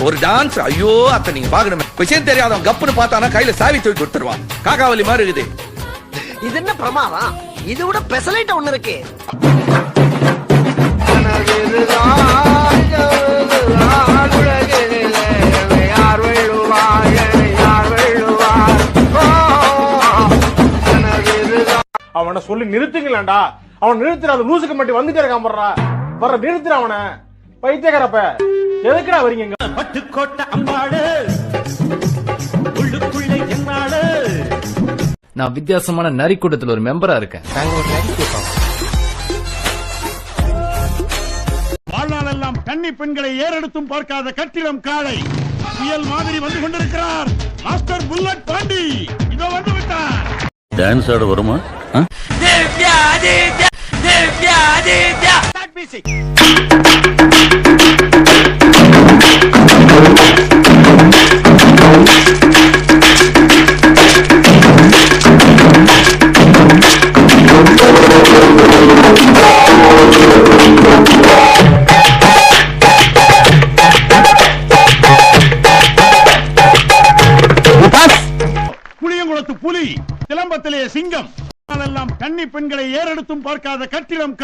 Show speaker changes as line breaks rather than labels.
ஒரு டான்ஸ் ஐயோ அத்த நீங்க பாக்கணுமே. விஷயம் தெரியாதவன் கப்புன்னு பார்த்தானா கையில சாவி தூக்கி கொடுத்துருவான். காக்காவலி மாதிரி இருக்குது.
இது என்ன பிரமாதம்? இது விட பெசலைட் ஒண்ணு இருக்கு.
அவனை சொல்லி நிறுத்துங்களேன்டா. அவன் நிறுத்துற அந்த லூசுக்கு மட்டும் வந்துட்டே இருக்கான். வர்ற நிறுத்துற அவனை. பைத்தியக்காரப்ப எதுக்குடா வரீங்க?
பட்டுக்கோட்டை அம்பாடு உள்ளுக்குள்ளே என்னாடு.
நான் வித்தியாசமான நரி கூட்டத்தில் ஒரு மெம்பரா இருக்கேன்.
வாழ்நாளெல்லாம் கன்னி பெண்களை ஏறெடுத்தும் பார்க்காத கட்டிடம் காளை புயல் மாதிரி வந்து கொண்டிருக்கிறார் மாஸ்டர் புல்லட் பாண்டி. இதோ வந்து விட்டார்.
டான்ஸ் ஆட வருமா?
புளியங்குளத்து புலி, சிலம்பத்திலே சிங்கம். எல்லாம் கன்னி பெண்களை ஏறெடுத்தும் பார்க்காத கட்டிடம்